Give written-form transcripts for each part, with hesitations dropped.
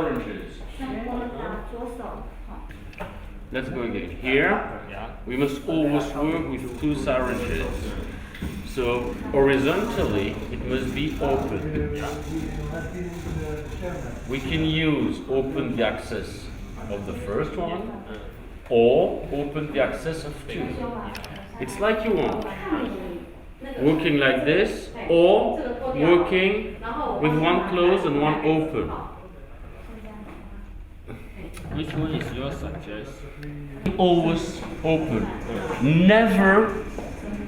syringes. Let's go again. Here, we must always work with 2 syringes. So horizontally, it must be open. We can use open the access of the first one, or open the access of 2. It's like you want. Working like this, or working with one closed and one open. Which one is your suggestion? Always open. Never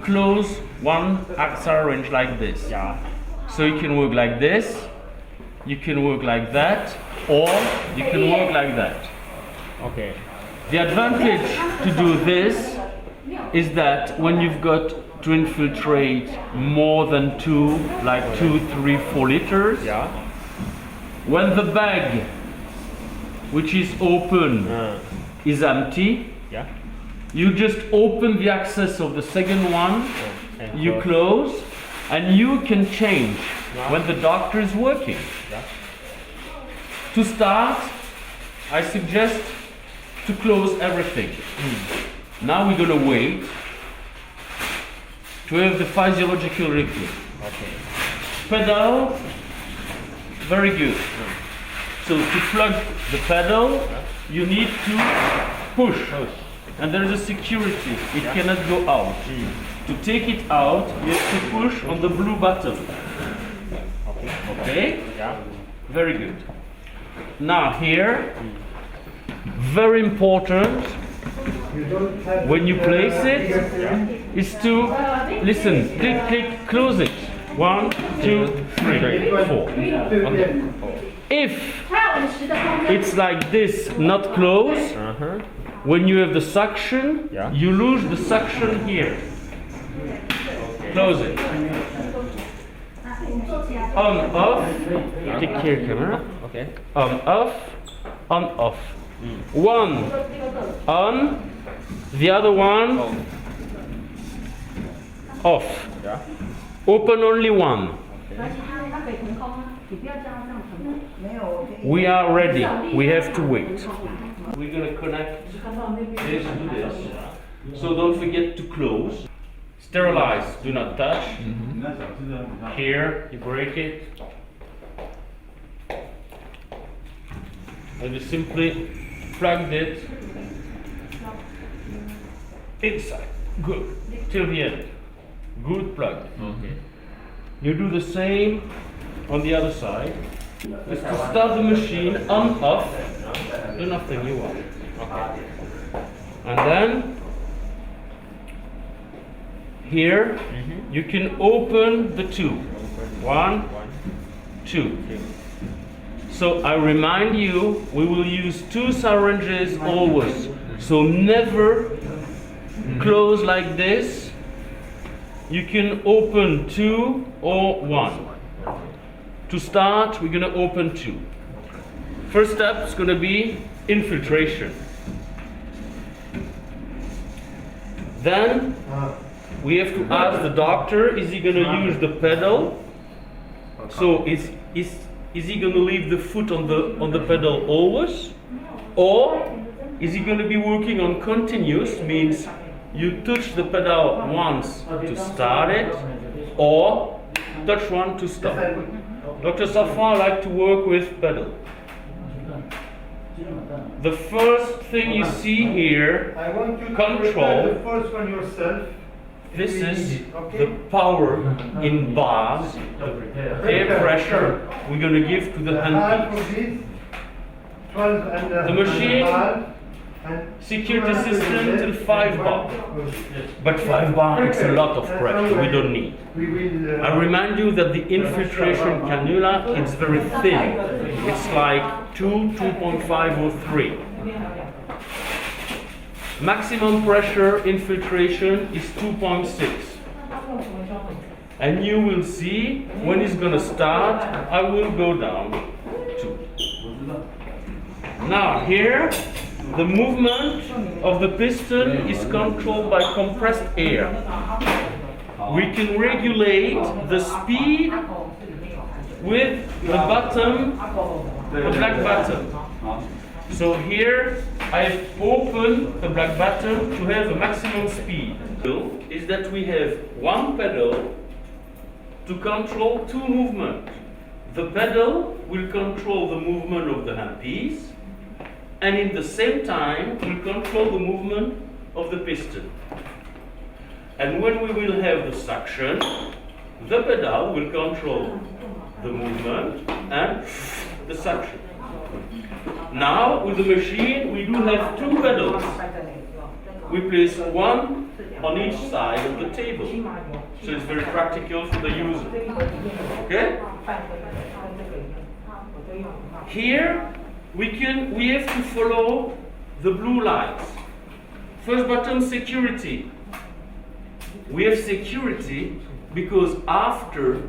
close one syringe like this. Yeah. So you can work like this, you can work like that, or you can work like that. Okay. The advantage to do this is that when you've got to infiltrate more than 2, like 2, 3, 4 liters, Yeah. when the bag which is open is empty, Yeah. you just open the access of the second one, And you close, and you can change when the doctor is working. Yeah. To start, I suggest to close everything. Now we're going to wait to have the physiological rhythm. Okay. Pedal, very good. So to plug the pedal, you need to push. And there is a security, it cannot go out. To take it out, you have to push on the blue button. Okay? Yeah. Very good. Now here, very important, when you place it, is to listen, click, click, close it. 1, 2, 3, 4. Okay. If it's like this, not close, when you have the suction, you lose the suction here. Close it. On, off. Take care, camera. Okay. On, off. On, off. One on, the other one off. Yeah. Open only one. We are ready. We have to wait. We're going to connect this to this. So don't forget to close. Sterilize, do not touch. Here, you break it. And you simply plugged it inside. Good. Till the end. Good plug. Okay. You do the same on the other side. Just to start the machine on, off, do nothing you want. Okay. And then here you can open the 2. 1, 2. So I remind you, we will use 2 syringes always. So never close like this. You can open 2 or 1. To start, we're going to open 2. First step is going to be infiltration. Then we have to ask the doctor, is he going to use the pedal? So is he going to leave the foot on the pedal always? Or is he going to be working on continuous, means you touch the pedal once to start it, or touch one to stop. Dr. Safran likes to work with pedal. The first thing you see here, I want you to control. prepare the first one yourself. This is the power in bars, the air pressure we're going to give to the handpiece. The machine, security system till 5 bar. But 5 bar is a lot of pressure, we don't need. I remind you that the infiltration cannula is very thin. It's like 2, 2.5 or 3. Maximum pressure infiltration is 2.6. And you will see when it's going to start, I will go down 2. Now here, the movement of the piston is controlled by compressed air. We can regulate the speed with the bottom the black button. So here I've opened the black button to have a maximum speed. Is that we have one pedal to control two movements. The pedal will control the movement of the handpiece, and in the same time will control the movement of the piston. And when we will have the suction, the pedal will control the movement and the suction. Now with the machine we do have two pedals. We place one on each side of the table, so it's very practical for the user. Okay? Here we have to follow the blue lights. First button, security. We have security because after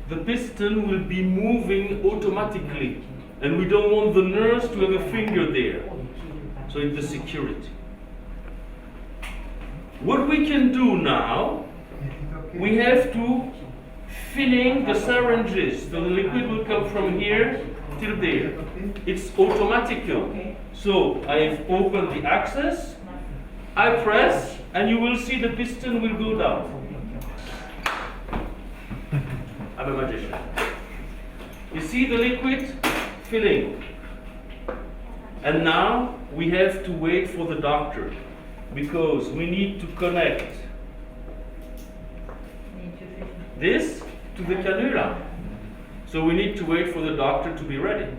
the piston will be moving automatically, and we don't want the nurse to have a finger there. So it's the security. What we can do now, we have to filling the syringes. So the liquid will come from here till there. It's automatical. So I have opened the access, I press, and you will see the piston will go down. I'm a magician. You see the liquid filling. And now we have to wait for the doctor because we need to connect this to the cannula. So we need to wait for the doctor to be ready.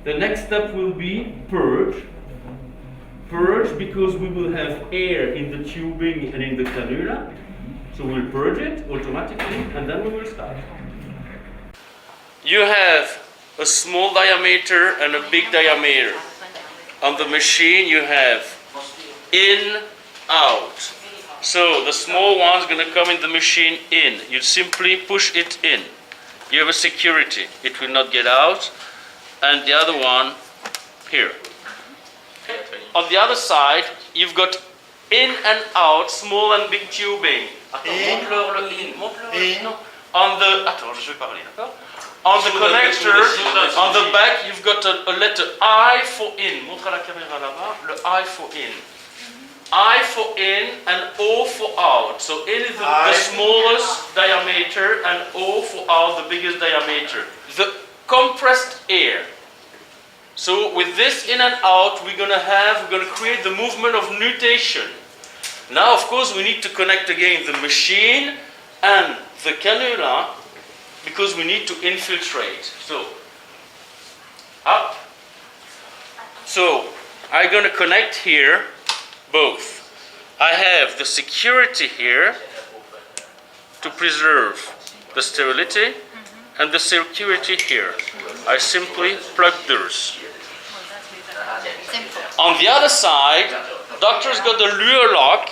The next step will be purge. Purge because we will have air in the tubing and in the cannula. So we'll purge it automatically and then we will start. You have a small diameter and a big diameter. On the machine you have in, out. So the small one's going to come in the machine in. You simply push it in. You have a security. It will not get out. And the other one here. On the other side, you've got in and out, small and big tubing. Montre-leur le in. On the, attends, je vais parler, d'accord? On the connector, on the back, you've got a letter I for in. Montre à la caméra là-bas, le I for in. I for in and O for out. So in is the smallest diameter and O for out, the biggest diameter. The compressed air. So with this in and out, we're going to create the movement of nutation. Now, of course, we need to connect again the machine and the cannula because we need to infiltrate. So, up. So, I'm going to connect here both. I have the security here to preserve the sterility and the security here. I simply plug those. On the other side, doctor's got the lure lock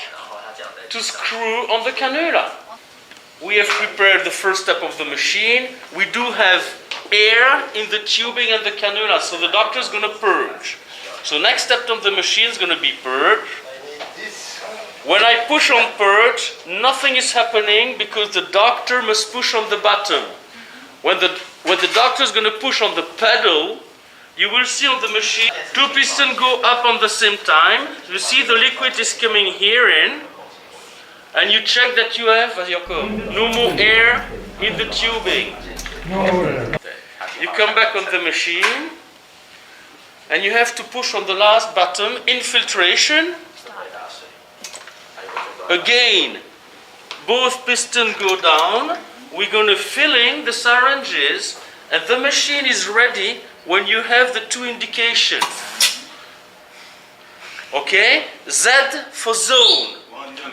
to screw on the cannula. We have prepared the first step of the machine. We do have air in the tubing and the cannula, so the doctor's going to purge. So next step of the machine is going to be purge. When I push on purge, nothing is happening because the doctor must push on the button. When the doctor is going to push on the pedal, you will see on the machine two pistons go up on the same time. You see the liquid is coming here in, and you check that you have no more air in the tubing. You come back on the machine, and you have to push on the last button, infiltration. Again, both pistons go down. We're going to fill in the syringes, and the machine is ready when you have the two indications. Okay? Z for zone.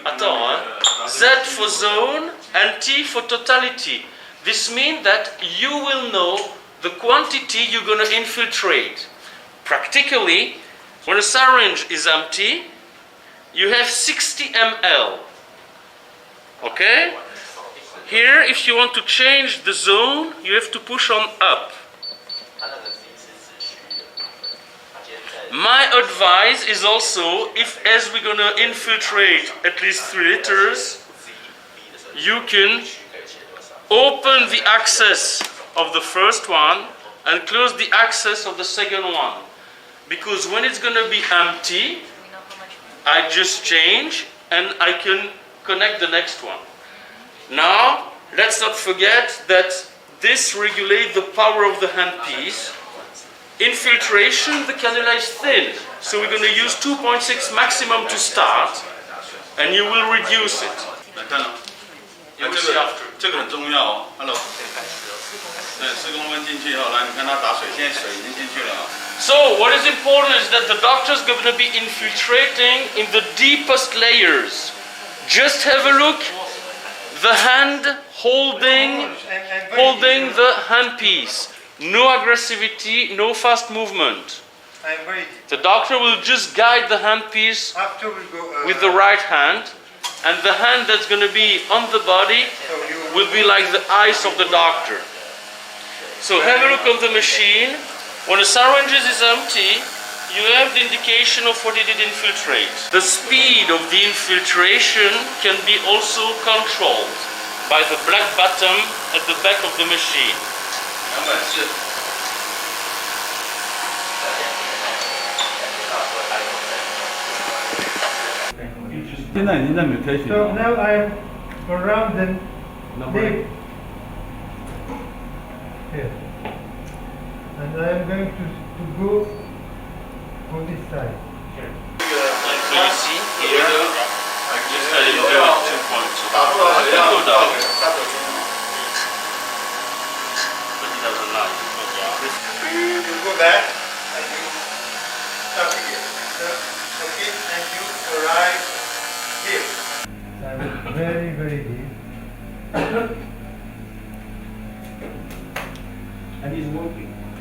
Attends, Z for zone and T for totality. This means that you will know the quantity you're going to infiltrate. Practically, when a syringe is empty, you have 60 ml. Okay? Here, if you want to change the zone, you have to push on up. My advice is also, if as we're going to infiltrate at least 3 liters, you can open the access of the first one and close the access of the second one. Because when it's going to be empty, I just change and I can connect the next one. Now, let's not forget that this regulates the power of the handpiece. Infiltration, the cannula is thin, so we're going to use 2.6 maximum to start, and you will reduce it. 来看了， You will see after. 这个很重要哦。Hello，对，4公分进去以后，来你看它打水，现在水已经进去了啊。So what is important is that the doctor is going to be infiltrating in the deepest layers. Just have a look. The hand holding the handpiece. No aggressivity, no fast movement. I'm ready. The doctor will just guide the handpiece After we go. with the right hand, and the hand that's going to be on the body will be like the eyes of the doctor. So have a look on the machine. When the syringe is empty, you have the indication of what it did infiltrate. The speed of the infiltration can be also controlled by the black button at the back of the machine. 240。现在已经在美贴身 So 了。 now I'm around the lip here, and I'm going to go on this side. So you see here, just a little bit of 2.2. Go down, but it doesn't like it. You go back and you stop here. Okay, and you arrive here. I'm very, very deep. And it's working.